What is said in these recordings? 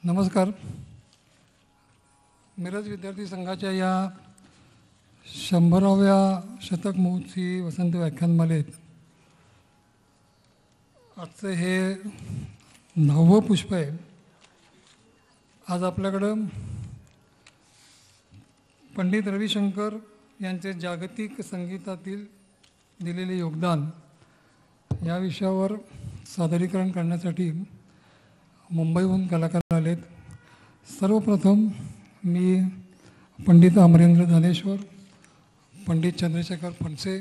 नमस्कार. मिरज विद्यार्थी संघाच्या या 100व्या शतक महोत्सवी वसंत व्याख्यानमालेत आजचं हे 9वं पुष्प आहे. आज आपल्याकडं पंडित रविशंकर यांचे जागतिक संगीतातील दिलेले योगदान या विषयावर सादरीकरण करण्यासाठी मुंबईहून कलाकार आलेत. सर्वप्रथम मी पंडित अमरेंद्र धनेश्वर, पंडित चंद्रशेखर फणसे,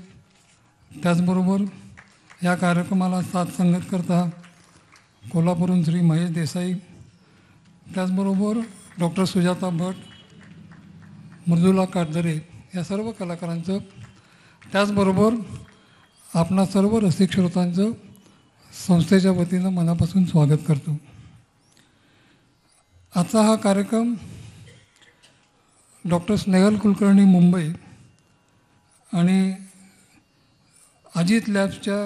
त्याचबरोबर या कार्यक्रमाला साथ संगत करता कोल्हापूरहून श्री महेश देसाई, त्याचबरोबर डॉक्टर सुजाता भट, मृदुला काटदरे या सर्व कलाकारांचं, त्याचबरोबर आपणा सर्व रसिक श्रोतांचं संस्थेच्या वतीनं मनापासून स्वागत करतो. आजचा हा कार्यक्रम डॉक्टर स्नेहल कुलकर्णी मुंबई आणि अजित लॅब्सच्या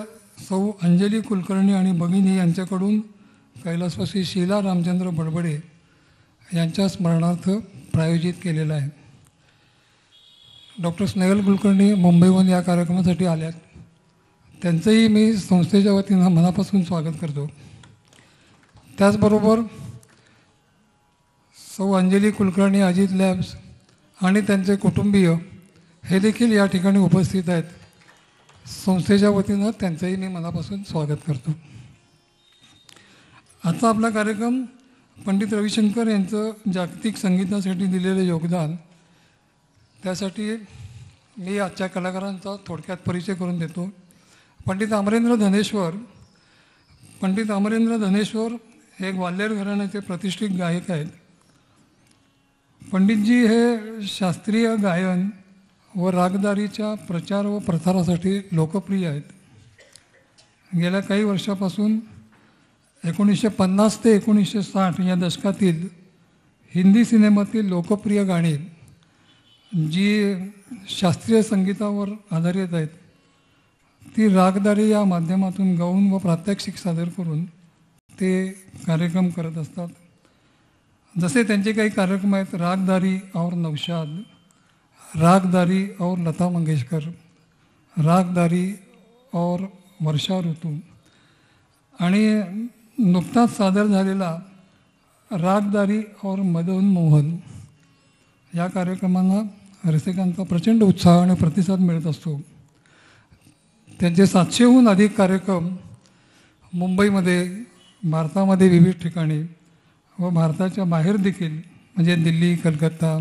सौ अंजली कुलकर्णी आणि भगिनी यांच्याकडून कैलासवासी शीला रामचंद्र बडबडे यांच्या स्मरणार्थ प्रायोजित केलेला आहे. डॉक्टर स्नेहल कुलकर्णी मुंबईहून या कार्यक्रमासाठी आल्यात. त्यांचंही मी संस्थेच्या वतीनं मनापासून स्वागत करतो. त्याचबरोबर सौ अंजली कुलकर्णी, अजित लॅब्स आणि त्यांचे कुटुंबीय हे देखील या ठिकाणी उपस्थित आहेत. संस्थेच्या वतीनं त्यांचंही मी मनापासून स्वागत करतो. आजचा आपला कार्यक्रम पंडित रविशंकर यांचं जागतिक संगीतासाठी दिलेलं योगदान, त्यासाठी मी आजच्या कलाकारांचा थोडक्यात परिचय करून देतो. पंडित अमरेंद्र धनेश्वर हे ग्वाल्हेर घराण्याचे प्रतिष्ठित गायक आहेत. पंडितजी हे शास्त्रीय गायन व रागदारीच्या प्रचार व प्रसारासाठी लोकप्रिय आहेत. गेल्या काही वर्षापासून 1950 ते 1960 या दशकातील हिंदी सिनेमातील लोकप्रिय गाणी जी शास्त्रीय संगीतावर आधारित आहेत ती रागदारी या माध्यमातून गाऊन व प्रात्यक्षिक सादर करून ते कार्यक्रम करत असतात. जसे त्यांचे काही कार्यक्रम आहेत, रागदारी और नौशाद, रागदारी और लता मंगेशकर, रागदारी और वर्षा ऋतू आणि नुकताच सादर झालेला रागदारी और मदन मोहन या कार्यक्रमांना रसिकांचा प्रचंड उत्साह आणि प्रतिसाद मिळत असतो. त्यांचे 700हून अधिक कार्यक्रम मुंबईमध्ये, भारतामध्ये विविध ठिकाणी व भारताच्या बाहेर देखील म्हणजे दिल्ली, कलकत्ता,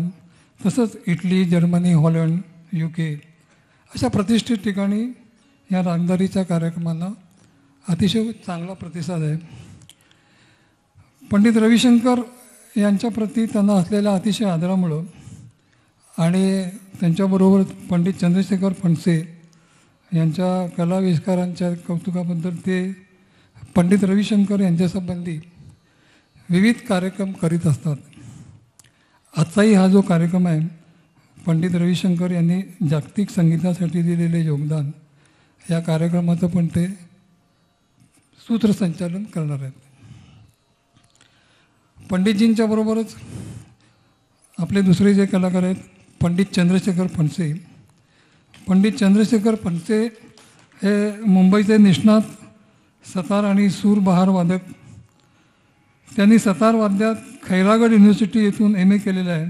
तसंच इटली, जर्मनी, हॉलंड, UK अशा प्रतिष्ठित ठिकाणी या रागदारीच्या कार्यक्रमांना अतिशय चांगला प्रतिसाद आहे. पंडित रविशंकर यांच्याप्रती त्यांना असलेल्या अतिशय आदरामुळं आणि त्यांच्याबरोबर पंडित चंद्रशेखर फणसे यांच्या कलाविष्कारांच्या कौतुकाबद्दल ते पंडित रविशंकर यांच्यासंबंधी विविध कार्यक्रम करीत असतात. आजचाही हा जो कार्यक्रम आहे, पंडित रविशंकर यांनी जागतिक संगीतासाठी दिलेले योगदान या कार्यक्रमाचं पण ते सूत्रसंचालन करणार आहेत. पंडितजींच्या बरोबरच आपले दुसरे जे कलाकार आहेत, पंडित चंद्रशेखर फणसे. पंडित चंद्रशेखर फणसे हे मुंबईचे निष्णात सतार आणि सूर बहार वादक. त्यांनी सतार वाद्यात खैरागड युनिव्हर्सिटी येथून MA केलेलं आहे.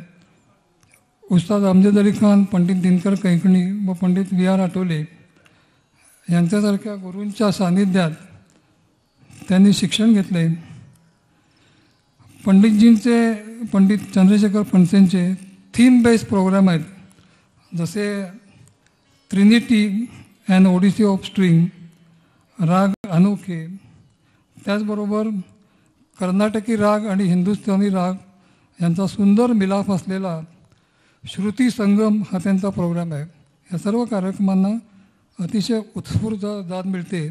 उस्ताद अमजद अली खान, पंडित दिनकर कैकणी व पंडित VR आठवले यांच्यासारख्या गुरूंच्या सान्निध्यात त्यांनी शिक्षण घेतले. पंडित चंद्रशेखर फणसेंचे थीम बेस्ड प्रोग्राम आहेत, जसे trinity and odyssey of string, राग अनोखे, त्याचबरोबर कर्नाटकी राग आणि हिंदुस्थानी राग यांचा सुंदर मिलाफ असलेला श्रुती संगम हा त्यांचा प्रोग्राम आहे. या सर्व कार्यक्रमांना अतिशय उत्स्फूर्त दाद मिळते.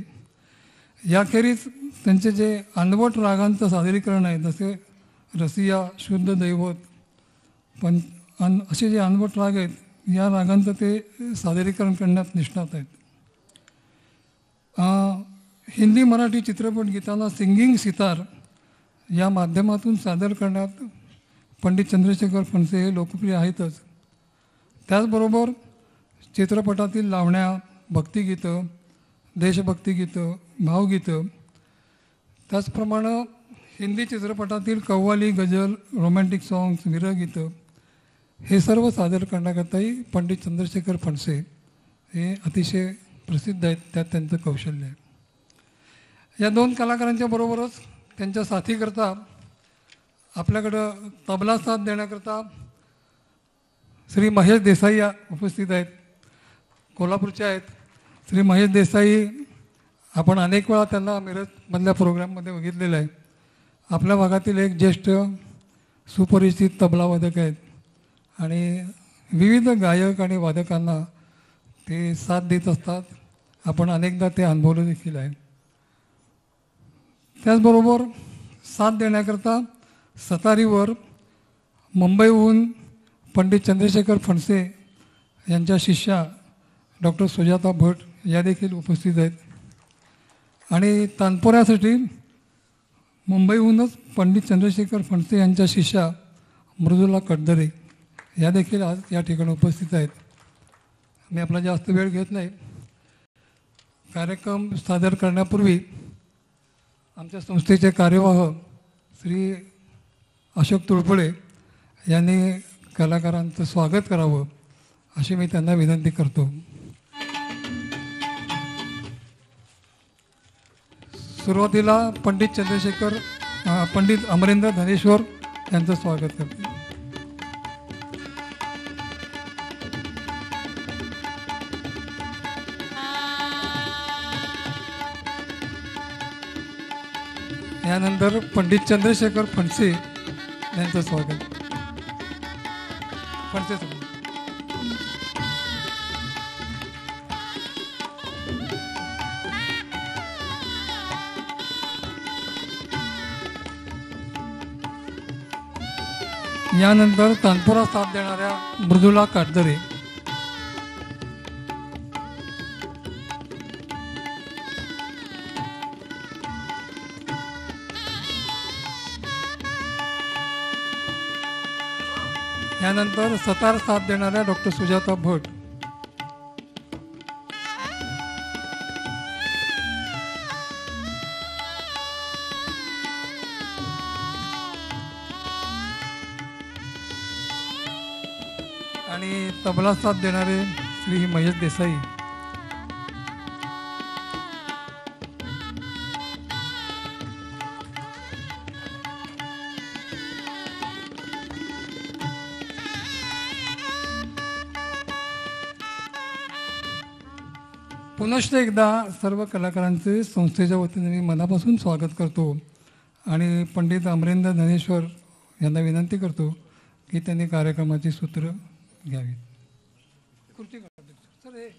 याखेरीज त्यांचे जे अनवट रागांचं सादरीकरण आहे, जसे रसिया, शुद्ध दैवत, असे जे अनवट राग आहेत, या रागांचं ते सादरीकरण करण्यात निष्णात आहेत. हिंदी मराठी चित्रपट गीतांना सिंगिंग सितार या माध्यमातून सादर करण्यात पंडित चंद्रशेखर फणसे हे लोकप्रिय आहेतच. त्याचबरोबर चित्रपटातील लावण्या, भक्तिगीतं, देशभक्तिगीतं, भावगीतं, त्याचप्रमाणे हिंदी चित्रपटातील कव्वाली, गझल, रोमॅन्टिक सॉंग्स, विरहगीतं हे सर्व सादर करण्याकरताही पंडित चंद्रशेखर फणसे हे अतिशय प्रसिद्ध आहेत. त्यात त्यांचं कौशल्य आहे. या दोन कलाकारांच्या बरोबरच त्यांच्या साथीकरता आपल्याकडं तबला साथ देण्याकरता श्री महेश देसाई उपस्थित आहेत. कोल्हापूरचे आहेत. श्री महेश देसाई आपण अनेक वेळा त्यांना मिरजमधल्या प्रोग्राममध्ये बघितलेलं आहे. आपल्या भागातील एक ज्येष्ठ सुपरिचित तबलावादक आहेत आणि विविध गायक आणि वादकांना ते साथ देत असतात. आपण अनेकदा ते अनुभवलं देखील आहे. त्याचबरोबर साथ देण्याकरता सतारीवर मुंबईहून पंडित चंद्रशेखर फणसे यांच्या शिष्या डॉक्टर सुजाता भट या देखील उपस्थित आहेत. आणि तानपुरासाठी मुंबईहूनच पंडित चंद्रशेखर फणसे यांच्या शिष्या मृदुला कडदरे या देखील आज या ठिकाणी उपस्थित आहेत. मी आपला जास्त वेळ घेत नाही. कार्यक्रम सादर करण्यापूर्वी आमच्या संस्थेचे कार्यवाह श्री अशोक तुळपुळे यांनी कलाकारांचं स्वागत करावं अशी मी त्यांना विनंती करतो. सुरुवातीला पंडित अमरेंद्र धनेश्वर यांचं स्वागत करतो. यानंतर पंडित चंद्रशेखर फणसे यांचं स्वागत. फणसे साहेब. यानंतर तानपुरा साथ देणाऱ्या मृदुला काटदरे. यानंतर सतार साथ देणाऱ्या डॉक्टर सुजाता भट. आणि तबला साथ देणारे श्री महेश देसाई. पुनश्च एकदा सर्व कलाकारांचे संस्थेच्या वतीने मी मनापासून स्वागत करतो आणि पंडित अमरेंद्र धनेश्वर यांना विनंती करतो की त्यांनी कार्यक्रमाची सूत्र घ्यावीत. खुर्ची सर हे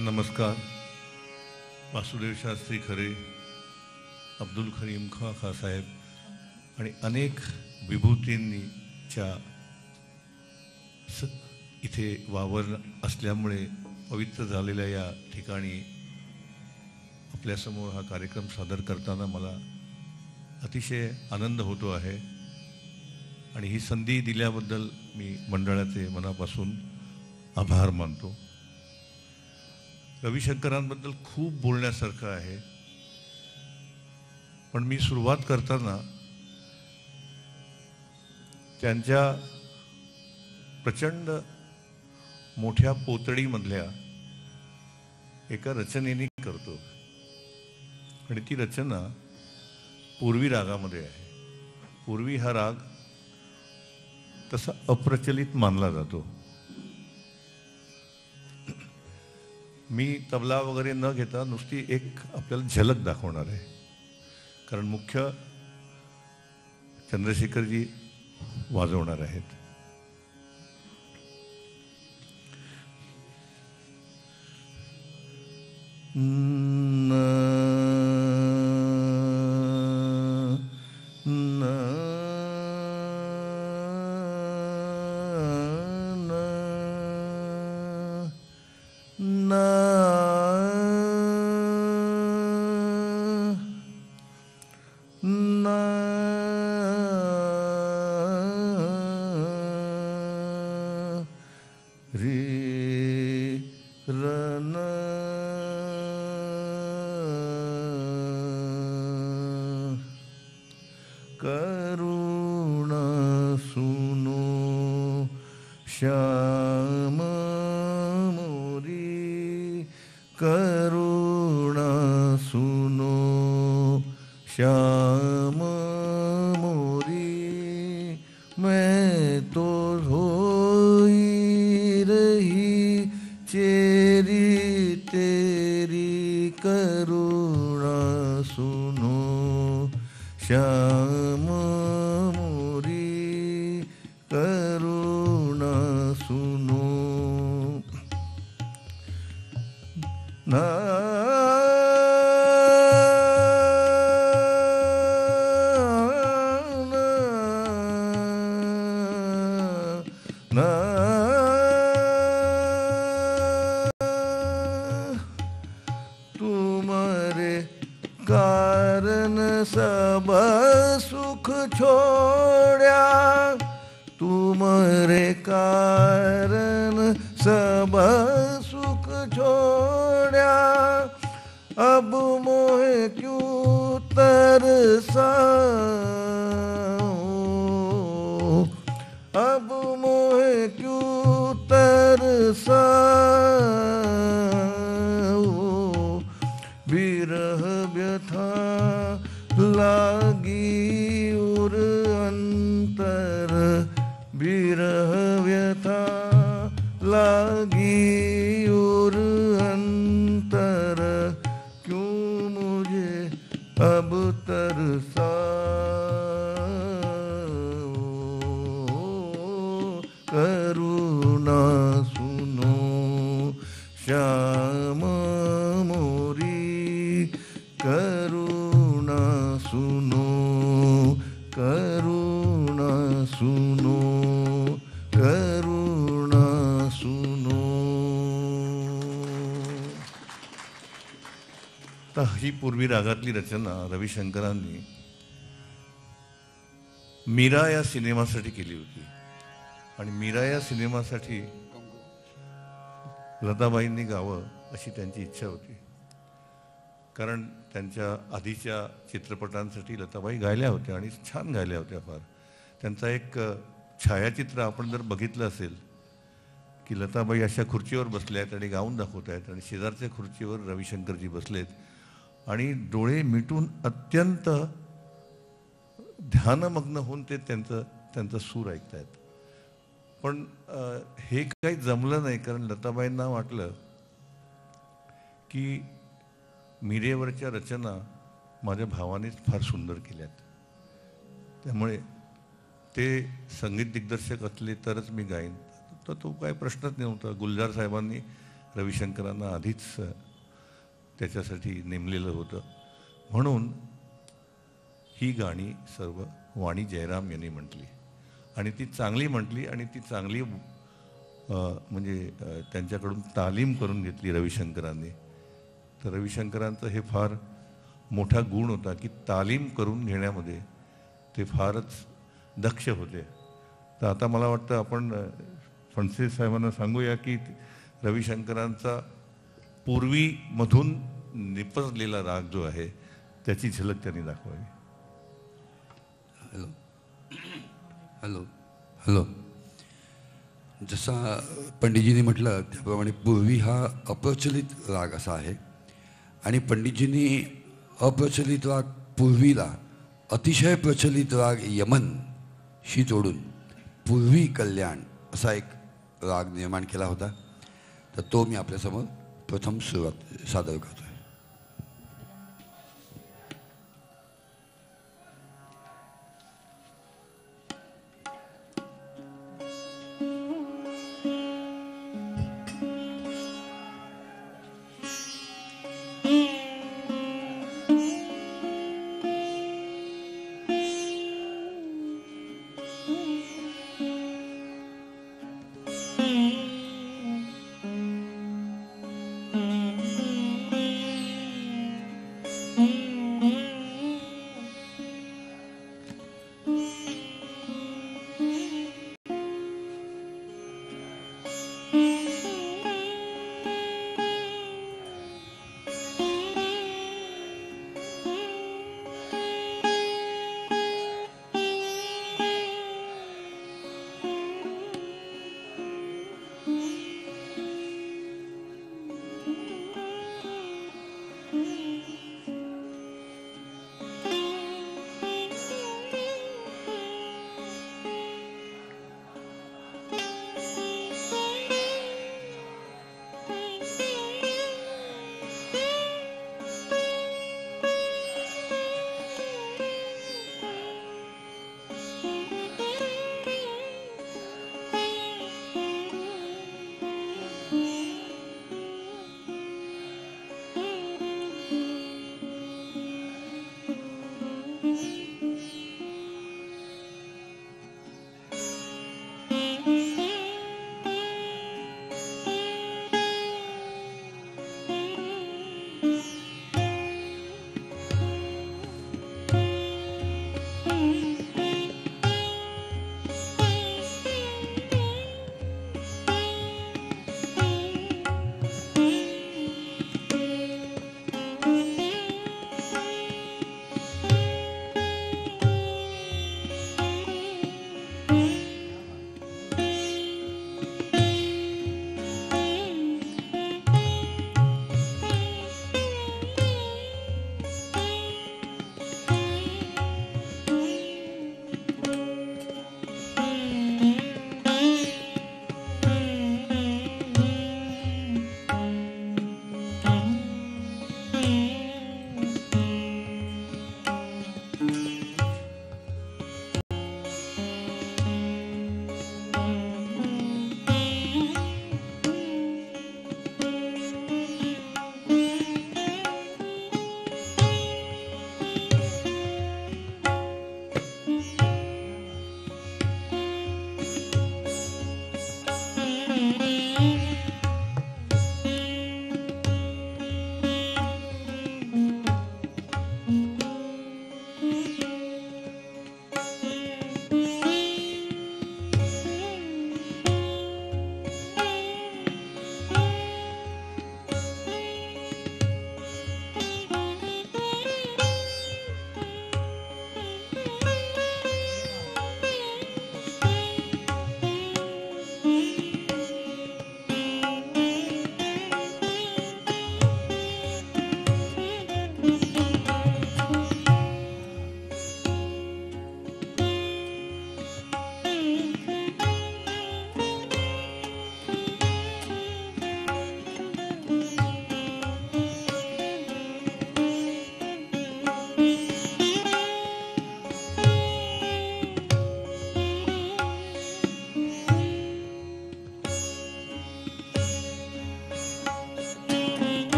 नमस्कार. वासुदेव शास्त्री खरे, अब्दुल करीम खां साहेब आणि अनेक विभूतींनीच्या इथे वावर असल्यामुळे पवित्र झालेल्या या ठिकाणी आपल्यासमोर हा कार्यक्रम सादर करताना मला अतिशय आनंद होतो आहे. आणि ही संधी दिल्याबद्दल मी मंडळाचे मनापासून आभार मानतो. रविशंकरांबद्दल खूप बोलण्यासारखं आहे, पण मी सुरुवात करताना त्यांच्या प्रचंड मोठ्या पोतडीमधल्या एका रचनेने करतो आणि ती रचना पूर्वी रागामध्ये आहे. पूर्वी हा राग तसा अप्रचलित मानला जातो. मी तबला वगैरे न घेता नुसती एक आपल्याला झलक दाखवणार आहे, कारण मुख्य चंद्रशेखरजी वाजवणार आहेत. करुणा सुनो श्याम मोरी, करुणा सुनो श्याम मोरी, मैं तो होई रही चेरी तेरी, करुणा सुनो श्याम मोरी, करुणा सुनो. ना तुम्हारे कारण सब सुख छोड़ा, तुम्हारे कारण सब सुख छोड़ा, अब मोहे क्यों तरसा, अब मोहे क्यों तरसा, विरह व्यथा लागी उर अंतर, विरह व्यथा लागी उर अंतर, क्यों मुझे अब तरसा, करुणा सुनो श्याम मोरी, करुणा सुनो, करुणा सुनो, करुणा सुनो. तर ही पूर्वी रागातली रचना रविशंकरांनी मीरा या सिनेमासाठी केली होती. आणि मीरा या सिनेमासाठी लताबाईंनी गावं अशी त्यांची इच्छा होती, कारण त्यांच्या आधीच्या चित्रपटांसाठी लताबाई गायल्या होत्या आणि छान गायल्या होत्या फार. त्यांचा एक छायाचित्र आपण जर बघितलं असेल की लताबाई अशा खुर्चीवर बसल्या आहेत आणि गाऊन दाखवत आहेत आणि शेजारच्या खुर्चीवर रविशंकरजी बसलेत आणि डोळे मिटून अत्यंत ध्यानमग्न होऊन ते त्यांचा सूर ऐकतायत. पण हे काही जमलं नाही, कारण लताबाईंना वाटलं की मीरेवरच्या रचना माझ्या भावानेच फार सुंदर केल्यात, त्यामुळे ते संगीत दिग्दर्शक असले तरच मी गाईन. तर तो काय प्रश्नच नव्हता. गुलजार साहेबांनी रविशंकरांना आधीच त्याच्यासाठी नेमलेलं होतं. म्हणून ही गाणी सर्व वाणी जयराम यांनी म्हटली आणि ती चांगली म्हटली आणि ती चांगली म्हणजे त्यांच्याकडून तालीम करून घेतली रविशंकरांनी. तर रविशंकरांचं हे फार मोठा गुण होता की तालीम करून घेण्यामध्ये ते फारच दक्ष होते. तर आता मला वाटतं आपण फणसे साहेबांना सांगूया की रविशंकरांचा पूर्वीमधून निपजलेला राग जो आहे त्याची झलक त्यांनी दाखवावी. Hello hello hello. जसा पंडितजींनी म्हटलं त्याप्रमाणे पूर्वी हा अप्रचलित राग असा आहे आणि पंडितजींनी अप्रचलित राग पूर्वीला अतिशय प्रचलित राग यमनशी जोडून पूर्वी कल्याण असा एक राग निर्माण केला होता. तर तो मी आपल्यासमोर प्रथम सादर करतो.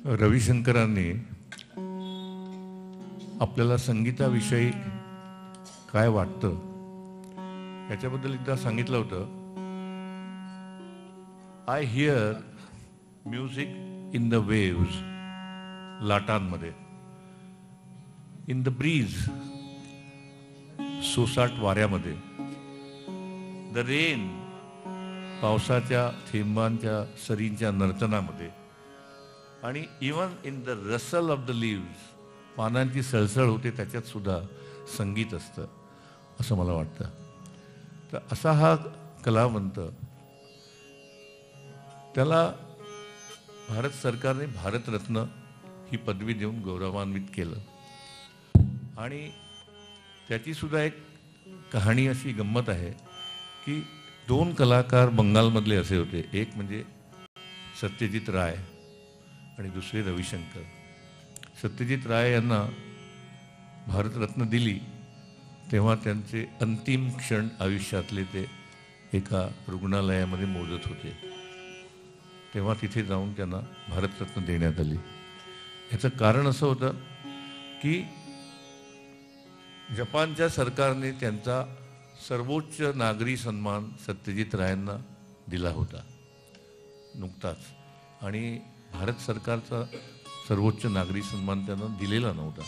रविशंकरांनी आपल्याला संगीताविषयी काय वाटतं याच्याबद्दल एकदा सांगितलं होतं. I hear music in the waves, लाटांमध्ये, इन द ब्रीज, सोसाट वाऱ्यामध्ये, द रेन, पावसाच्या थेंबांच्या सरींच्या नर्तनामध्ये, आणि even in the rustle of the leaves, पानांची सळसळ होते त्याच्यात सुद्धा संगीत असतं असं मला वाटतं. तर असा हा कलावंत, त्याला भारत सरकारने भारतरत्न ही पदवी देऊन गौरवान्वित केलं. आणि त्याची सुद्धा एक कहाणी अशी गंमत आहे की 2 कलाकार बंगालमधले असे होते, एक म्हणजे सत्यजित राय आणि दुसरे रविशंकर. सत्यजित राय यांना भारतरत्न दिली तेव्हा त्यांचे अंतिम क्षण आयुष्यातले ते एका रुग्णालयामध्ये मोजत होते. तेव्हा तिथे जाऊन त्यांना भारतरत्न देण्यात आली. याचं कारण असं होतं की जपानच्या सरकारने त्यांचा सर्वोच्च नागरी सन्मान सत्यजित रायांना दिला होता नुकताच, आणि भारत सरकारचा सर्वोच्च नागरी सन्मान त्यांना दिलेला नव्हता.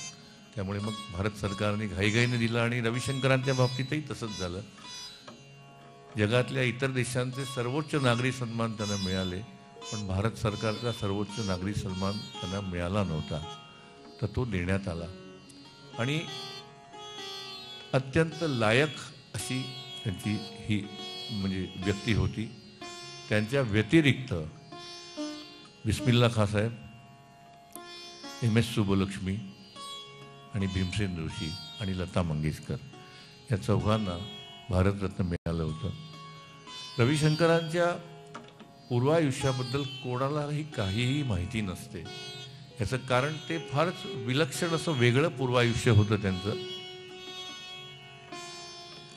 त्यामुळे मग भारत सरकारने घाईघाईने दिला. आणि रविशंकरांच्या बाबतीतही तसंच झालं. जगातल्या इतर देशांचे सर्वोच्च नागरी सन्मान त्यांना मिळाले, पण भारत सरकारचा सर्वोच्च नागरी सन्मान त्यांना मिळाला नव्हता. तर तो देण्यात आला. आणि अत्यंत लायक अशी त्यांची ही म्हणजे व्यक्ती होती. त्यांच्या व्यतिरिक्त बिस्मिल्ला खां साहेब, एम एस सुब्बलक्ष्मी आणि भीमसेन जोशी आणि लता मंगेशकर या चौघांना भारतरत्न मिळालं होतं. रविशंकरांच्या पूर्वायुष्याबद्दल कोणालाही काहीही माहिती नसते. याचं कारण ते फारच विलक्षण असं वेगळं पूर्वायुष्य होतं त्यांचं.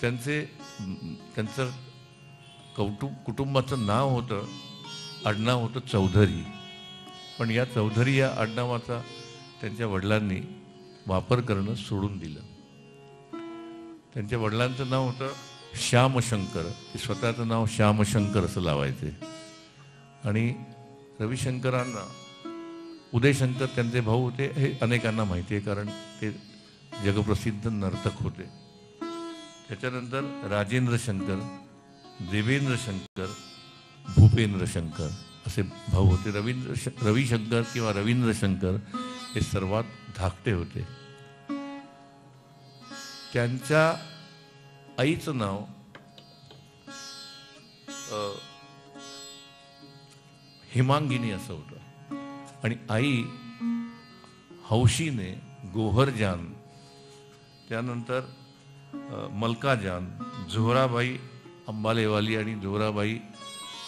त्यांचं कुटुंबाचं नाव होतं, आडनाव होतं चौधरी. पण या चौधरी या आडनावाचा त्यांच्या वडिलांनी वापर करणं सोडून दिलं. त्यांच्या वडिलांचं नाव होतं श्यामशंकर. ते स्वतःचं नाव श्यामशंकर असं लावायचे. आणि रविशंकरांना उदयशंकर त्यांचे भाऊ होते हे अनेकांना माहिती आहे, कारण ते जगप्रसिद्ध नर्तक होते. त्याच्यानंतर राजेंद्र शंकर, देवेंद्र शंकर, भूपेंद्र शंकर असे भाऊ होते. रविशंकर किंवा रवींद्र शंकर हे सर्वात धाकटे होते. त्यांच्या आईचं नाव हेमांगिनी असं होतं. आणि आई हौशीने गोहरजान, त्यानंतर मलकाजान, झोहराबाई अंबालेवाली आणि झोहराबाई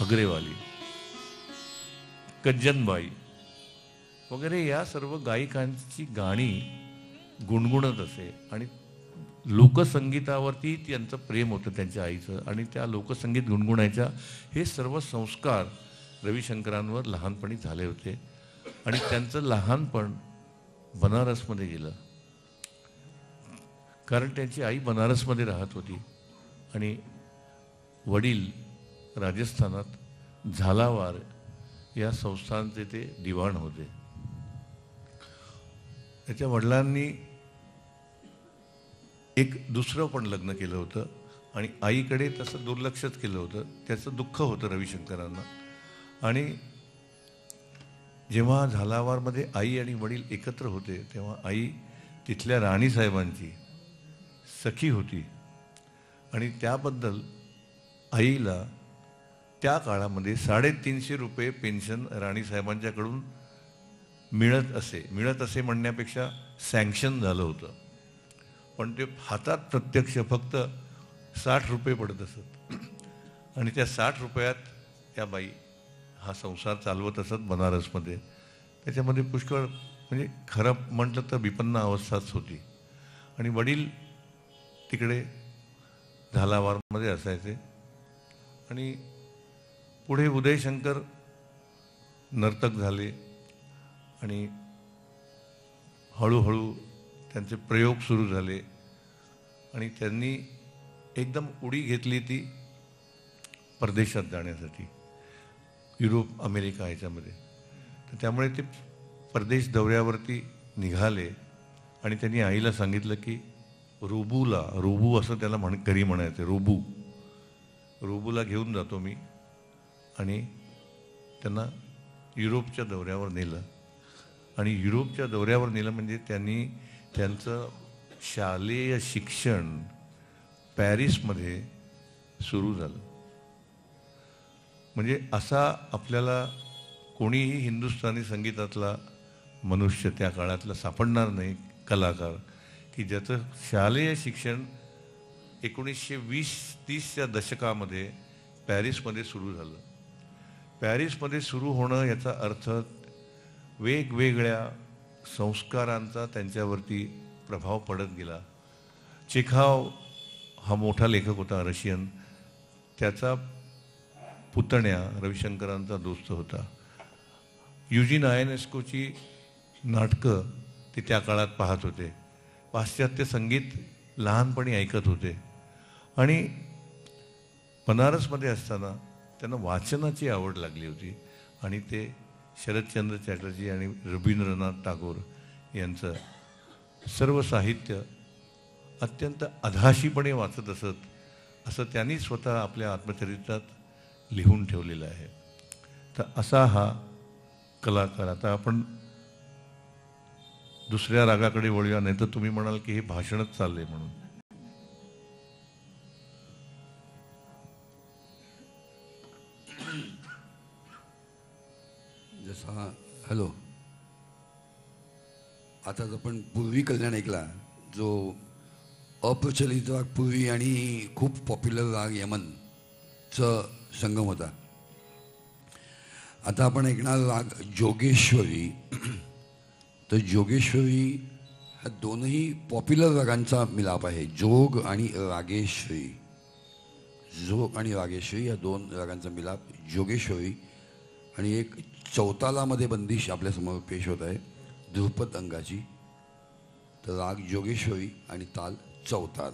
अग्रेवाली, कज्जनबाई वगैरे या सर्व गायिकांची गाणी गुणगुणत असे. आणि लोकसंगीतावरती त्यांचं प्रेम होतं त्यांच्या आईचं, आणि त्या लोकसंगीत गुणगुणायच्या हे सर्व संस्कार रविशंकरांवर लहानपणी झाले होते. आणि त्यांचं लहानपण बनारसमध्ये गेलं, कारण त्यांची आई बनारसमध्ये राहत होती आणि वडील राजस्थानात झालावार या संस्थांचे ते दिवाण होते. त्याच्या वडिलांनी एक दुसरं पण लग्न केलं होतं आणि आईकडे तसं दुर्लक्षच केलं होतं. त्याचं दुःख होतं रविशंकरांना. आणि जेव्हा झालावारमध्ये आई आणि वडील एकत्र होते तेव्हा आई तिथल्या राणीसाहेबांची सखी होती. आणि त्याबद्दल आईला त्या काळामध्ये 350 रुपये पेन्शन राणीसाहेबांच्याकडून मिळत असे म्हणण्यापेक्षा सँक्शन झालं होतं. पण ते हातात प्रत्यक्ष फक्त 60 रुपये पडत असत. आणि त्या 60 रुपयात त्या बाई हा संसार चालवत असत बनारसमध्ये. त्याच्यामध्ये पुष्कळ म्हणजे खरं म्हटलं तर विपन्न अवस्थाच होती. आणि वडील तिकडे झालावारमध्ये असायचे. आणि पुढे उदयशंकर नर्तक झाले आणि हळूहळू त्यांचे प्रयोग सुरू झाले आणि त्यांनी एकदम उडी घेतली ती परदेशात जाण्यासाठी, युरोप अमेरिका ह्याच्यामध्ये. तर त्यामुळे ते परदेश दौऱ्यावरती निघाले आणि त्यांनी आईला सांगितलं की रुबू असं त्याला घरी म्हणायचं, रुबूला घेऊन जातो मी. आणि त्यांना युरोपच्या दौऱ्यावर नेलं. आणि युरोपच्या दौऱ्यावर नेलं म्हणजे त्यांनी त्यांचं शालेय शिक्षण पॅरिसमध्ये सुरू झालं. म्हणजे असा आपल्याला कोणीही हिंदुस्थानी संगीतातला मनुष्य त्या काळातला सापडणार नाही, कलाकार, की ज्याचं शालेय शिक्षण 1920-30च्या दशकामध्ये पॅरिसमध्ये सुरू झालं. पॅरिसमध्ये सुरू होणं याचा अर्थ वेगवेगळ्या संस्कारांचा त्यांच्यावरती प्रभाव पडत गेला. चेखाव हा मोठा लेखक होता रशियन, त्याचा पुतण्या रविशंकरांचा दोस्त होता. युजीन आयनेस्कोची नाटकं ते त्या काळात पाहत होते. पाश्चात्य संगीत लहानपणी ऐकत होते. आणि बनारसमध्ये असताना त्यांना वाचनाची आवड लागली होती आणि ते शरदचंद्र चॅटर्जी आणि रवींद्रनाथ टागोर यांचं सर्व साहित्य अत्यंत अधाशीपणे वाचत असत, असं त्यांनी स्वतः आपल्या आत्मचरित्रात लिहून ठेवलेलं आहे. तर असा हा कलाकार. आता आपण दुसऱ्या रागाकडे वळूया, नाही तर तुम्ही म्हणाल की हे भाषणच चाललंय म्हणून. जसा हॅलो, आता आपण पूर्वी कल्याण ऐकला, जो अप्रचलित राग पूर्वी आणि खूप पॉप्युलर राग यमनचं संगम होता. आता आपण ऐकणार राग जोगेश्वरी. तर जोगेश्वरी ह्या दोनही पॉप्युलर रागांचा मिलाप आहे, जोग आणि रागेश्वरी. जोग आणि रागेश्वरी या दोन रागांचा मिलाप जोगेश्वरी. आणि एक चौतालामध्ये बंदिश आपल्यासमोर पेश होत आहे ध्रुपद अंगाची. तर राग जोगेश्वरी आणि ताल चौताल.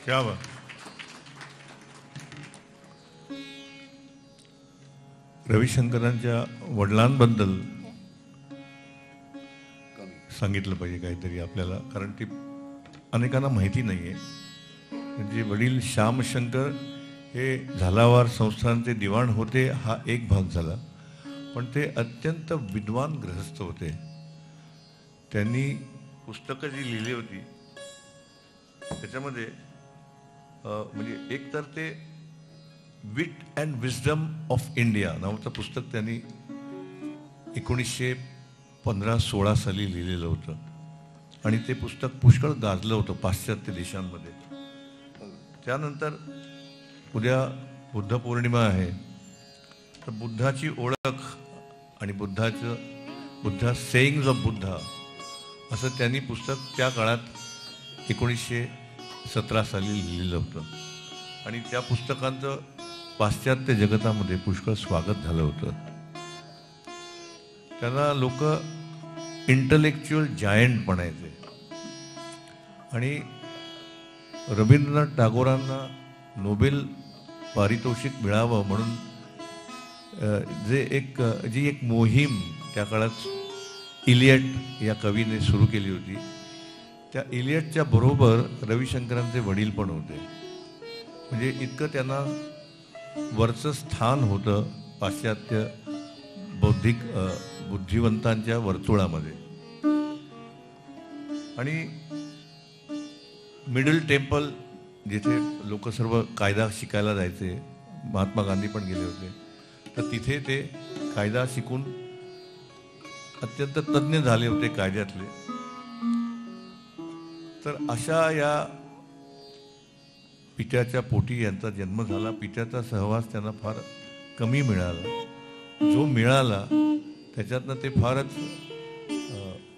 क्या बात. रविशंकरांच्या वडिलांबद्दल सांगितलं पाहिजे काहीतरी आपल्याला, कारण ती अनेकांना माहिती नाही आहे. म्हणजे वडील श्यामशंकर हे झालावार संस्थानचे दिवाण होते हा एक भाग झाला, पण ते अत्यंत विद्वान गृहस्थ होते. त्यांनी पुस्तकं जी लिहिली होती त्याच्यामध्ये म्हणजे एक तर ते विट अँड विजडम ऑफ इंडिया नावाचं पुस्तक त्यांनी 1915-16 साली लिहिलेलं होतं आणि ते पुस्तक पुष्कळ गाजलं होतं पाश्चात्य देशांमध्ये. त्यानंतर उद्या बुद्ध पौर्णिमा आहे, तर बुद्धाची ओळख आणि बुद्धा सेईंग्ज ऑफ बुद्धा असं त्यांनी पुस्तक त्या काळात 1917 साली लिहिलेलं होतं आणि त्या पुस्तकांचं पाश्चात्य जगतामध्ये पुष्कळ स्वागत झालं होतं. त्यांना लोक इंटलेक्च्युअल जायंट म्हणायचे आणि रवींद्रनाथ टागोरांना नोबेल पारितोषिक मिळावं म्हणून जी एक मोहीम त्या काळात इलियट या कवीने सुरू केली होती, त्या इलियटच्या बरोबर रविशंकरांचे वडील पण होते. म्हणजे इतकं त्यांना वरचं स्थान होतं पाश्चात्य बौद्धिक बुद्धिवंतांच्या वर्तुळामध्ये. आणि मिडल टेम्पल जिथे लोक सर्व कायदा शिकायला जायचे, महात्मा गांधी पण गेले होते, तर तिथे ते कायदा शिकून अत्यंत तज्ज्ञ झाले होते कायद्यातले. तर अशा या पित्याच्या पोटी यांचा जन्म झाला. पित्याचा सहवास त्यांना फार कमी मिळाला. जो मिळाला त्याच्यातनं ते फारच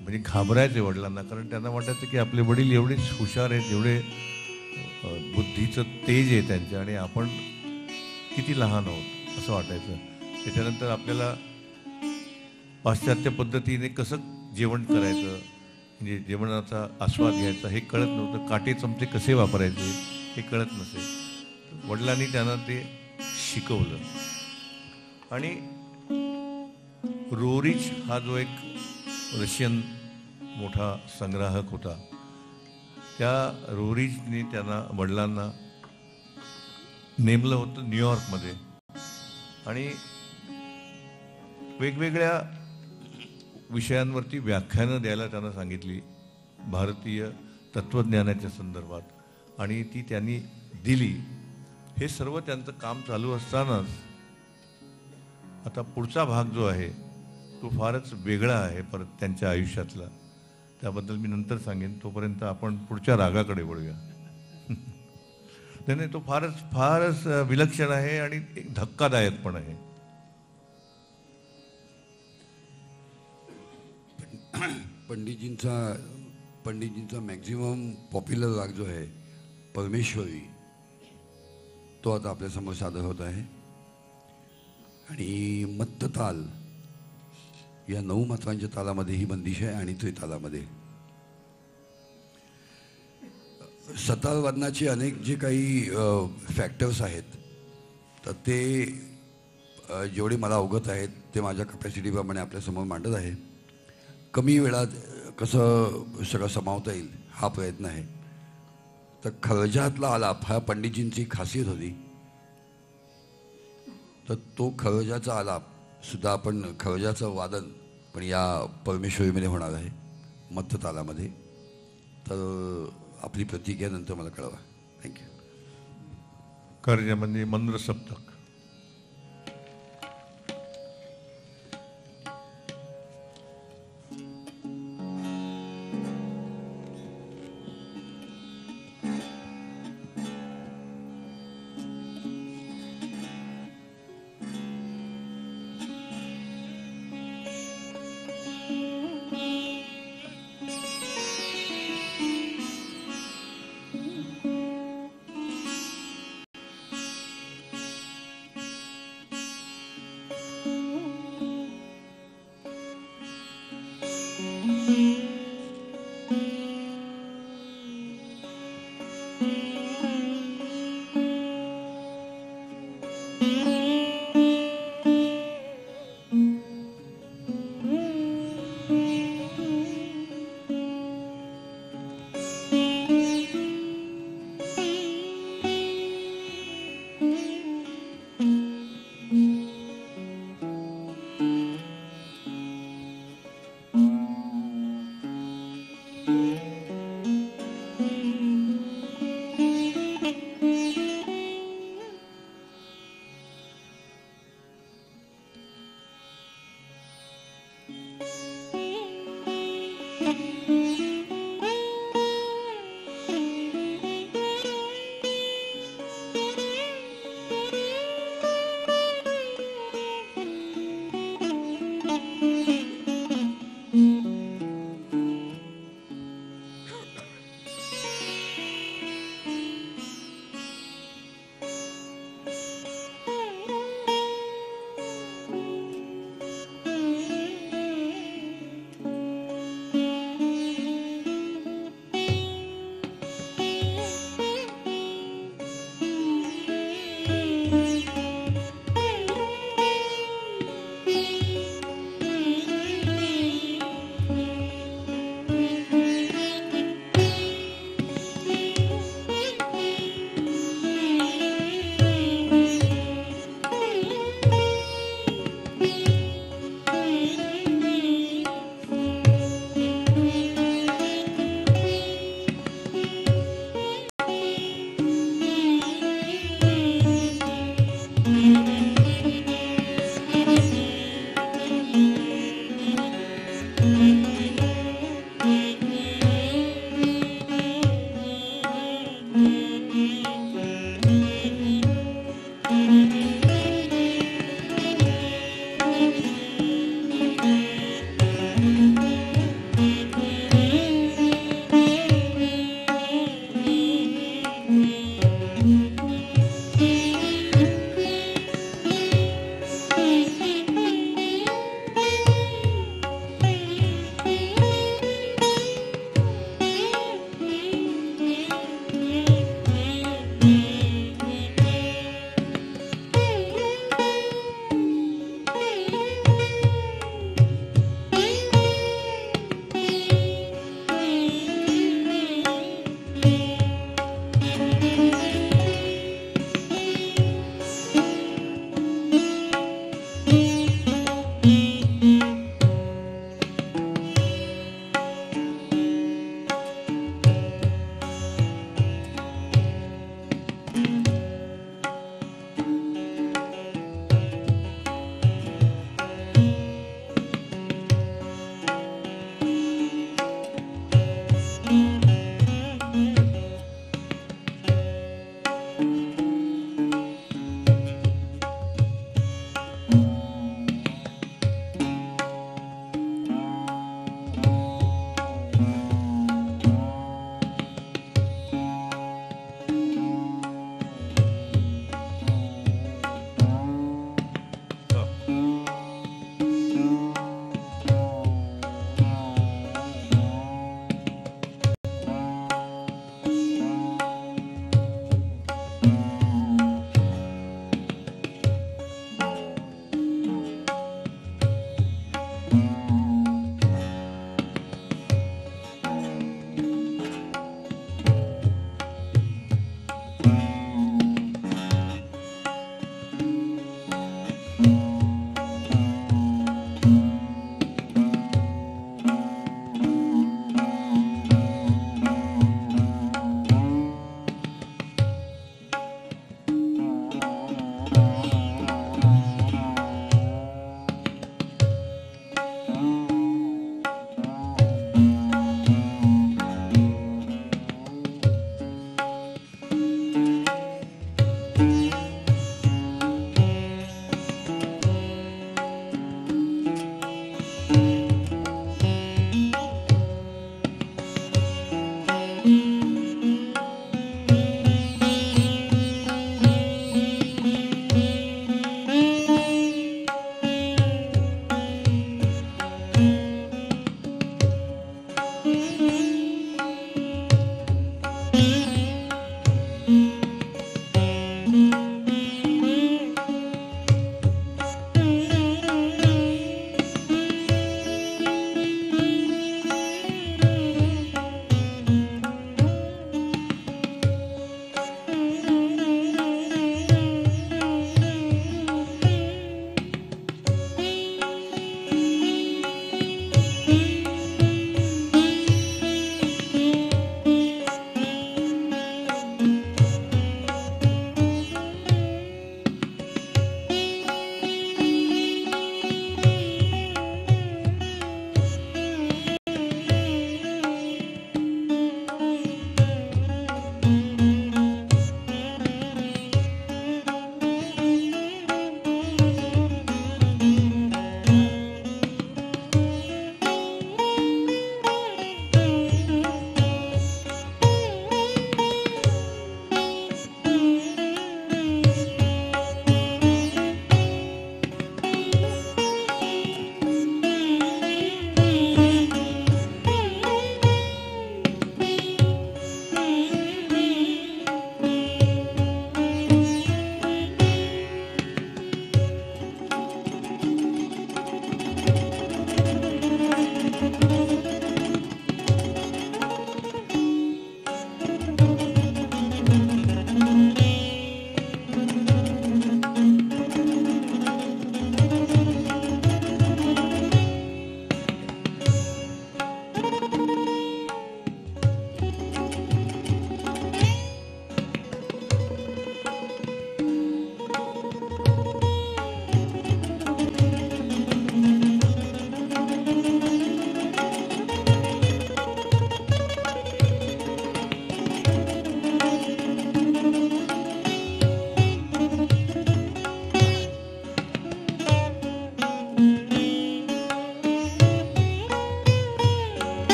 म्हणजे घाबरायचे वडिलांना, कारण त्यांना वाटायचं की आपले वडील एवढेच हुशार आहेत, एवढे बुद्धीचं तेज आहे त्यांच्या, आणि आपण किती लहान आहोत असं वाटायचं. त्याच्यानंतर आपल्याला पाश्चात्य पद्धतीने कसं जेवण करायचं, म्हणजे जेवणाचा आस्वाद घ्यायचा हे कळत नव्हतं. काटे चमचे कसे वापरायचे हे कळत नसे. वडिलांनी त्यांना ते शिकवलं. आणि रोरिच हा जो एक रशियन मोठा संग्राहक होता, त्या रोरिचने त्यांना वडिलांना नेमलं होतं न्यूयॉर्कमध्ये आणि वेगवेगळ्या विषयांवरती व्याख्यानं द्यायला त्यांना सांगितली भारतीय तत्त्वज्ञानाच्या संदर्भात, आणि ती त्यांनी दिली. हे सर्व त्यांचं काम चालू असतानाच आता पुढचा भाग जो आहे तो फारच वेगळा आहे परत त्यांच्या आयुष्यातला. त्याबद्दल मी नंतर सांगेन. तोपर्यंत आपण पुढच्या रागाकडे वळूया. नाही, तो फारच विलक्षण आहे आणि एक धक्कादायक पण आहे. पंडितजींचा मॅक्झिमम पॉप्युलर राग जो आहे परमेश्वरी, तो आता आपल्यासमोर सादर होत आहे. आणि मत्त ताल या 9 मात्रांच्या तालामध्ये ही बंदिश आहे आणि त्रितालामध्ये. सतार वादनाचे अनेक जे काही फॅक्टर्स आहेत, तर ते जेवढे मला अवगत आहेत ते माझ्या कपॅसिटीप्रमाणे आपल्यासमोर मांडत आहे. कमी वेळात कसं सगळं समावता येईल हा प्रयत्न आहे. तर खळजातला आलाप हा पंडितजींची खासियत होती. तर तो खळजाचा आलाप सुद्धा आपण खळजाचं वादन पण या परमेश्वरीमध्ये होणार आहे मत्त तालामध्ये. तर आपली प्रतिक्रिया नंतर मला कळवा. थँक्यू. कर्ज म्हणजे मंद्र सप्तक.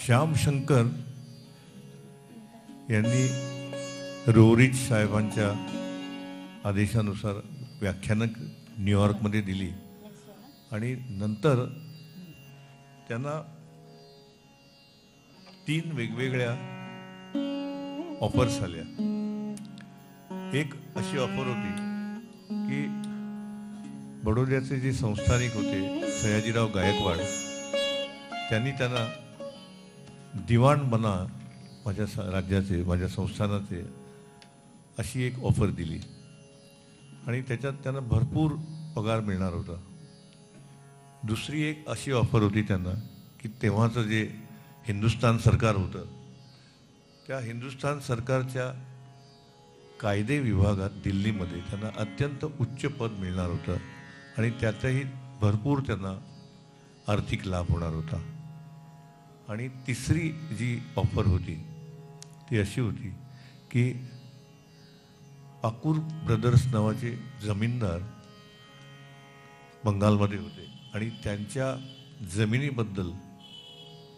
श्यामशंकर यांनी रोरिच साहेबांच्या आदेशानुसार व्याख्यानं न्यूयॉर्कमध्ये दिली आणि नंतर त्यांना 3 वेगवेगळ्या ऑफर्स आल्या. एक अशी ऑफर होती की बडोद्याचे जे संस्थानिक होते सयाजीराव गायकवाड, त्यांनी त्यांना दिवाण बना माझ्या राज्याचे, माझ्या संस्थानाचे, अशी एक ऑफर दिली आणि त्याच्यात त्यांना भरपूर पगार मिळणार होता. दुसरी एक अशी ऑफर होती त्यांना की तेव्हाचं जे हिंदुस्थान सरकार होतं त्या हिंदुस्थान सरकारच्या कायदे विभागात दिल्लीमध्ये त्यांना अत्यंत उच्च पद मिळणार होतं आणि त्यातही भरपूर त्यांना आर्थिक लाभ होणार होता. आणि तिसरी जी ऑफर होती ती अशी होती की पाकूर ब्रदर्स नावाचे जमीनदार बंगालमध्ये होते आणि त्यांच्या जमिनीबद्दल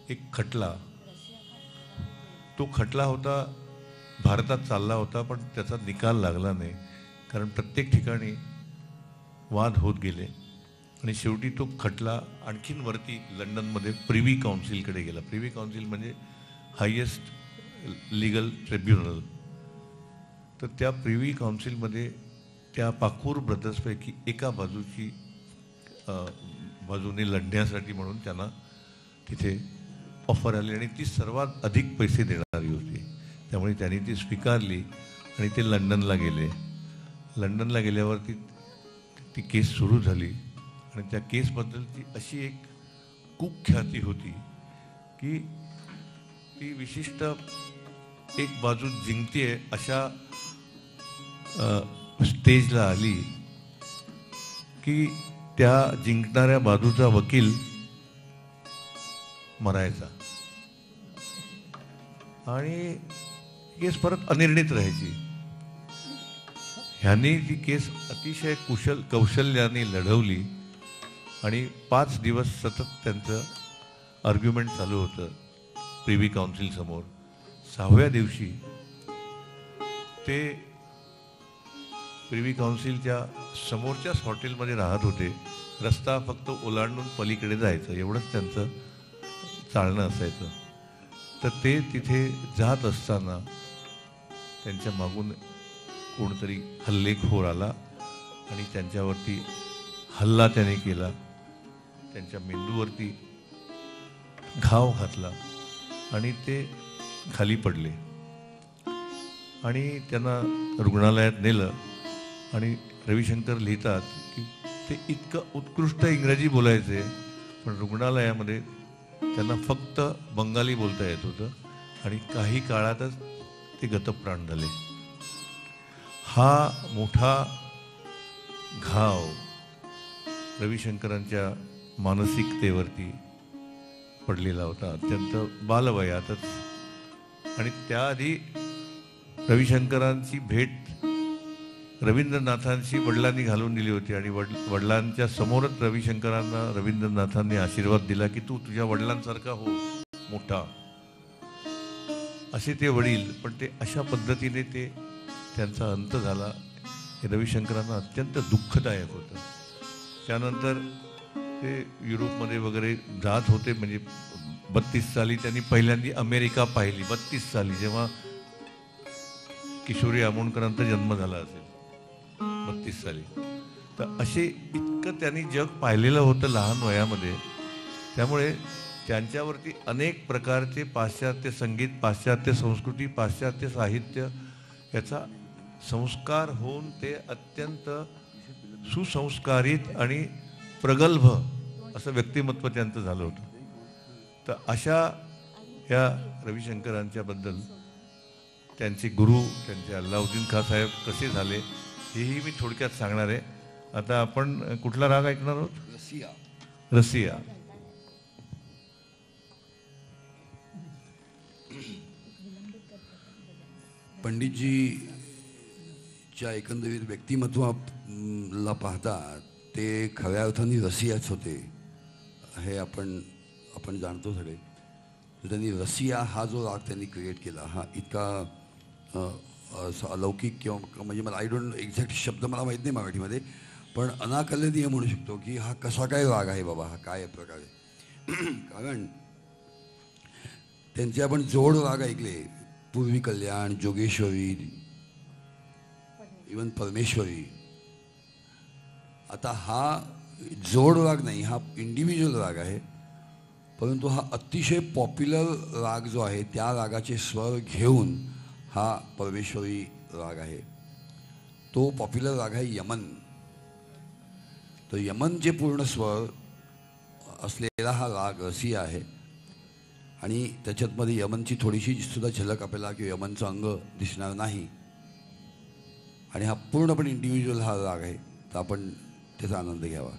एक खटला, तो खटला होता भारतात चालला होता पण त्याचा निकाल लागला नाही, कारण प्रत्येक ठिकाणी वाद होत गेले आणि शेवटी तो खटला आणखीन वरती लंडनमध्ये प्रिव्ही काउन्सिलकडे गेला. प्रिव्ही काउन्सिल म्हणजे हायेस्ट लीगल ट्रिब्युनल. तर त्या प्रिव्ही काउन्सिलमध्ये त्या पाकूर ब्रदर्सपैकी एका बाजूने लढण्यासाठी म्हणून त्यांना तिथे ऑफर आली आणि ती सर्वात अधिक पैसे देणारी होती. त्यामुळे त्यांनी ती स्वीकारली आणि ते लंडनला गेले. लंडनला गेल्यावरती ती केस सुरू झाली आणि त्या केसबद्दलची अशी एक कुख्याती होती की ती विशिष्ट एक बाजू जिंकते अशा स्टेजला आली की त्या जिंकणाऱ्या बाजूचा वकील मरायचा आणि केस परत अनिर्णित राहायची. ह्यांनी ती केस अतिशय कौशल्याने लढवली आणि 5 दिवस सतत त्यांचं आर्ग्युमेंट चालू होतं प्रिव्ही काउन्सिल समोर. 6व्या दिवशी ते प्रिव्ही काउन्सिलच्या समोरच्याच हॉटेलमध्ये राहत होते. रस्ता फक्त ओलांडून पलीकडे जायचं एवढंच त्यांचं चालणं असायचं. तर ते तिथे जात असताना त्यांच्या मागून कोणतरी हल्लेखोर आला आणि त्यांच्यावरती हल्ला त्याने केला, त्यांच्या मेंदूवरती घाव घातला आणि ते खाली पडले आणि त्यांना रुग्णालयात नेलं. आणि रविशंकर लिहितात की ते इतकं उत्कृष्ट इंग्रजी बोलायचे पण रुग्णालयामध्ये त्यांना फक्त बंगाली बोलता येत होतं आणि काही काळातच ते गतप्राण झाले. हा मोठा घाव रविशंकरांच्या मानसिकतेवरती पडलेला होता अत्यंत बालवयातच. आणि त्याआधी रविशंकरांची भेट रवींद्रनाथांशी वडिलांनी घालून दिली होती आणि वडिलांच्या समोरच रविशंकरांना रवींद्रनाथांनी आशीर्वाद दिला की तू तुझ्या वडिलांसारखा हो मोठा, असे ते वडील. पण ते अशा पद्धतीने त्यांचा अंत झाला हे रविशंकरांना अत्यंत दुःखदायक होतं. त्यानंतर ते युरोपमध्ये वगैरे जात होते. म्हणजे 32 साली त्यांनी पहिल्यांदा अमेरिका पाहिली. 32 साली जेव्हा किशोरी आमोणकरांचा जन्म झाला असेल 32 साली. तर असे इतकं त्यांनी जग पाहिलेलं होतं लहान वयामध्ये. त्यामुळे त्यांच्यावरती अनेक प्रकारचे पाश्चात्य संगीत, पाश्चात्य संस्कृती, पाश्चात्य साहित्य याचा संस्कार होऊन ते अत्यंत सुसंस्कारित आणि प्रगल्भ असं व्यक्तिमत्व त्यांचं झालं होतं. तर अशा या रविशंकरांच्याबद्दल त्यांचे गुरु त्यांचे अल्लाउद्दीन खां साहेब कसे झाले हेही मी थोडक्यात सांगणार आहे. आता आपण कुठला राग ऐकणार आहोत? रसिया. रसिया. पंडितजीच्या एकंदरीत व्यक्तिमत्वाला पाहता ते खऱ्या अर्थाने रसियाच होते हे आपण जाणतो सगळे. तर त्यांनी रसिया हा जो राग त्यांनी क्रिएट केला हा इतका असा अलौकिक किंवा म्हणजे मला आय डोंट एक्झॅक्ट शब्द मला माहीत नाही मराठीमध्ये, पण अनाकलनीय म्हणू शकतो की हा कसा काय राग आहे बाबा, हा काय प्रकार आहे. कारण त्यांचे आपण जोड राग ऐकले, पूर्वी कल्याण, जोगेश्वरी, इवन परमेश्वरी. आता हा जोड राग नाही, हा इंडिव्हिज्युअल राग आहे, परंतु हा अतिशय पॉप्युलर राग जो आहे त्या रागाचे स्वर घेऊन हा परमेश्वरी राग आहे. तो पॉप्युलर राग आहे यमन. तर यमनचे पूर्ण स्वर असलेला हा राग रसिया आहे आणि त्याच्यातमध्ये यमनची थोडीशी सुद्धा झलक आपल्याला किंवा यमनचं अंग दिसणार नाही आणि हा पूर्णपणे इंडिव्हिज्युअल हा राग आहे. तर आपण त्याचा आनंद घ्यावा.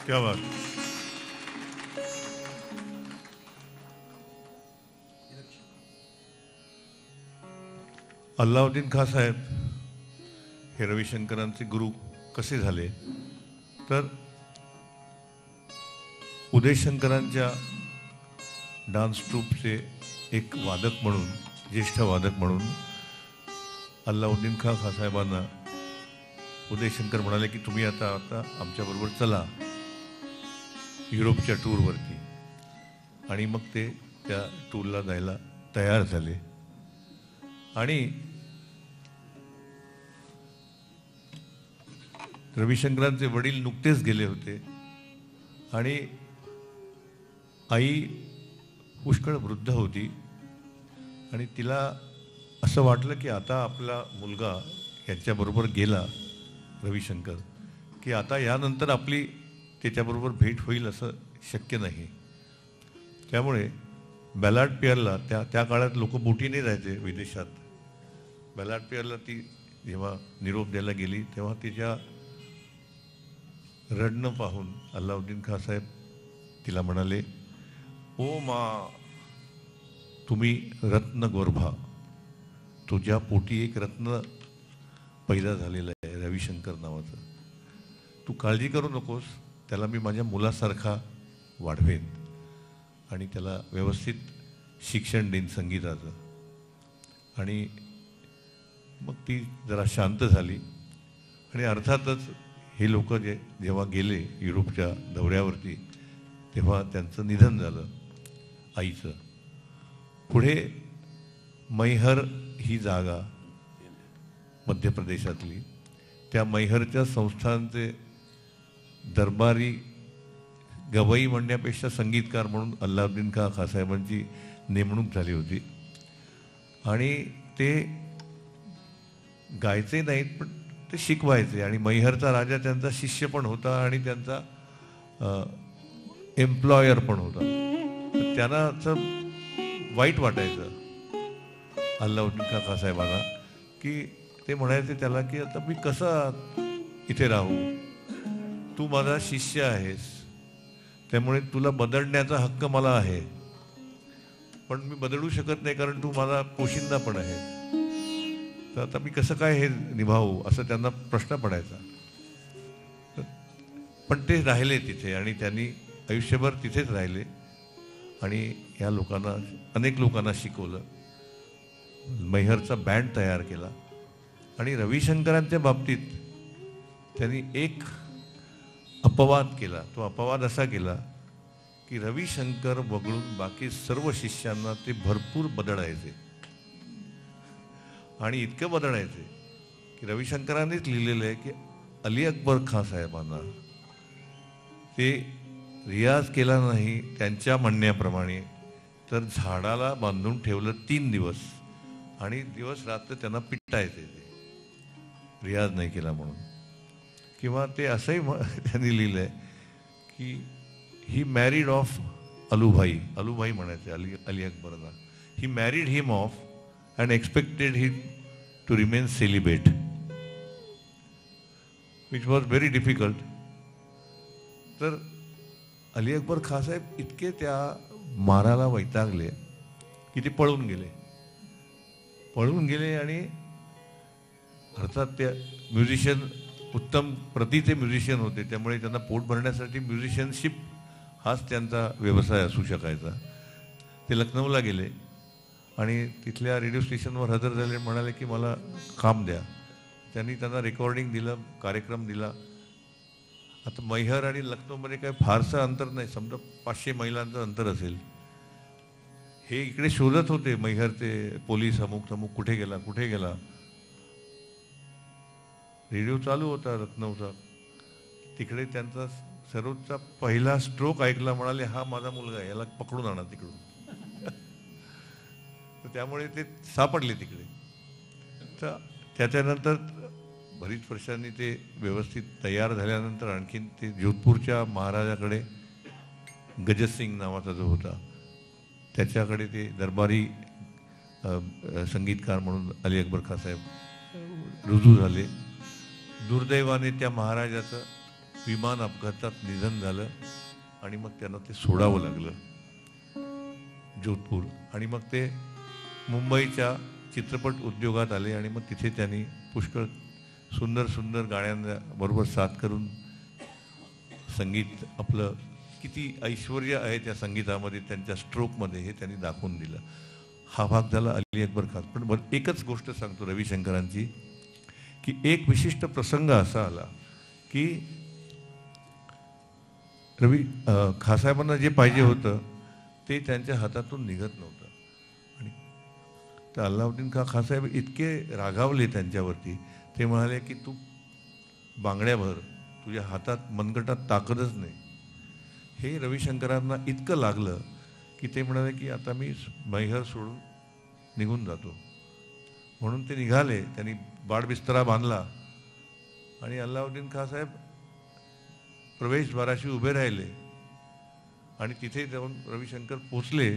क्या बात. अल्लाउद्दीन खाँ साहेब हे रविशंकरांचे गुरु कसे झाले तर उदय शंकरांच्या डान्स ट्रूपचे एक वादक म्हणून, ज्येष्ठ वादक म्हणून अल्लाउद्दीन खाँ साहेबांना उदय शंकर म्हणाले की तुम्ही आता आमच्याबरोबर चला युरोपच्या टूरवरती. आणि मग ते त्या टूरला जायला तयार झाले. आणि रविशंकरांचे वडील नुकतेच गेले होते आणि आई पुष्कळ वृद्ध होती आणि तिला असं वाटलं की आता आपला मुलगा यांच्याबरोबर गेला रविशंकर की आता यानंतर आपली त्याच्याबरोबर भेट होईल असं शक्य नाही. त्यामुळे बॅलार्ड पियरला त्या काळात लोक बोटीने जायचे विदेशात. बॅलार्ड पियरला ती जेव्हा निरोप द्यायला गेली तेव्हा तिच्या रडणं पाहून अल्लाउद्दीन खाँ साहेब तिला म्हणाले, ओ मा, तुम्ही रत्न गोरभा, तुझ्या पोटी एक रत्न पैदा झालेलं आहे रविशंकर नावाचं. तू काळजी करू नकोस, त्याला मी माझ्या मुलासारखा वाढवेन आणि त्याला व्यवस्थित शिक्षण देईन संगीताचं. आणि मग ती जरा शांत झाली. आणि अर्थातच हे लोक जेव्हा गेले युरोपच्या दौऱ्यावरती तेव्हा त्यांचं निधन झालं आईचं. पुढे मैहर ही जागा मध्य प्रदेशातली, त्या मैहरच्या संस्थानचे दरबारी गवई म्हणण्यापेक्षा संगीतकार म्हणून अल्लाउद्दीन खाँ साहेबांची नेमणूक झाली होती. आणि ते गायचे नाहीत पण ते शिकवायचे. आणि मैहरचा राजा त्यांचा शिष्य पण होता आणि त्यांचा एम्प्लॉयर पण होता. त्यांना असं वाईट वाटायचं अल्लाउद्दीन खाँ साहेबांना की ते म्हणायचे त्याला की आता मी कसा इथे राहू, तू माझा शिष्य आहेस, त्यामुळे तुला बदलण्याचा हक्क मला आहे, पण मी बदलू शकत नाही कारण तू माझा पोशिंदा पण आहे. तर आता मी कसं काय हे निभावू असं त्यांना प्रश्न पडायचा. पण ते राहिले तिथे आणि त्यांनी आयुष्यभर तिथेच राहिले आणि या लोकांना, अनेक लोकांना शिकवलं. मैहरचा बँड तयार केला आणि रविशंकरांच्या बाबतीत त्यांनी एक अपवाद केला. तो अपवाद असा केला की रविशंकर वगळून बाकी सर्व शिष्यांना ते भरपूर बदलायचे आणि इतकं बदलायचे की रविशंकरांनीच लिहिलेलं आहे की अली अकबर खान साहेबांना ते रियाज केला नाही त्यांच्या म्हणण्याप्रमाणे तर झाडाला बांधून ठेवलं 3 दिवस आणि दिवस रात्र त्यांना पिटायचे ते रियाज नाही केला म्हणून. किंवा ते असंही त्यांनी लिहिलं आहे की ही मॅरिड ऑफ अलूभाई, अलूभाई म्हणायचे अली अकबरला. He married him off and expected he to remain celibate, which was very difficult. तर अली अकबर खान साहेब इतके त्या माराला वैतागले की ते पळून गेले आणि अर्थात ते म्युझिशियन, उत्तम प्रतीचे म्युझिशियन होते, त्यामुळे त्यांना पोट भरण्यासाठी म्युझिशियनशिप हाच त्यांचा व्यवसाय असू शकायचा. ते लखनौला गेले आणि तिथल्या रेडिओ स्टेशनवर हजर झाले, म्हणाले की मला काम द्या. त्यांनी त्यांना रेकॉर्डिंग दिलं, कार्यक्रम दिला. आता मैहर आणि लखनौमध्ये काही फारसं अंतर नाही, समजा 500 मैलांचं अंतर असेल. हे इकडे शोधत होते मैहरचे पोलीस, अमुक कुठे गेला. रेडिओ चालू होता लखनौचा. तिकडे त्यांचा सरोजचा पहिला स्ट्रोक ऐकला, म्हणाले हा माझा मुलगा आहे, याला पकडून आणा तिकडून. तर त्यामुळे ते सापडले तिकडे. तर त्याच्यानंतर बरीच वर्षांनी ते व्यवस्थित तयार झाल्यानंतर आणखीन ते जोधपूरच्या महाराजाकडे, गजतसिंग नावाचा जो होता त्याच्याकडे ते दरबारी संगीतकार म्हणून अली अकबर खान साहेब रुजू झाले. दुर्दैवाने त्या महाराजाचं विमान अपघातात निधन झालं आणि मग त्यांना ते सोडावं लागलं जोधपूर. आणि मग ते मुंबईच्या चित्रपट उद्योगात आले आणि मग तिथे त्यांनी पुष्कळ सुंदर गाण्यांबरोबर साथ करून संगीत, आपलं किती ऐश्वर्य आहे त्या संगीतामध्ये, त्यांच्या स्ट्रोकमध्ये, हे त्यांनी दाखवून दिलं. हा भाग झाला अली अकबर खान. पण एकच गोष्ट सांगतो रविशंकरांची, की एक विशिष्ट प्रसंग असा आला की खासाहेबांना जे पाहिजे होतं ते त्यांच्या हातातून निघत नव्हतं. आणि तर अल्लाउद्दीन खासाहेब इतके रागावले त्यांच्यावरती, ते म्हणाले की तू बांगड्याभर, तुझ्या हातात मनगटात ताकदच नाही. हे रविशंकरांना इतकं लागलं की ते म्हणाले की आता मी मैहर सोडून निघून जातो. म्हणून ते निघाले. त्यांनी बाडबिस्तरा बांधला आणि अल्लाउद्दीन खासाहेब प्रवेशद्वाराशी उभे राहिले आणि तिथे जाऊन रविशंकर पोचले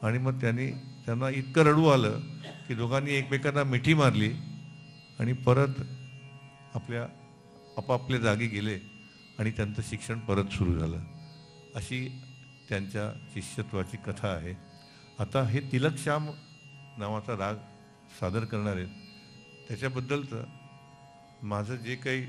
आणि मग त्यांना इतकं रडू आलं की दोघांनी एकमेकांना मिठी मारली आणि परत आपापल्या जागी गेले आणि त्यांचं शिक्षण परत सुरू झालं. अशी त्यांच्या शिष्यत्वाची कथा आहे. आता हे तिलकश्याम नावाचा राग सादर करणार आहेत, त्याच्याबद्दलचं माझं जे काही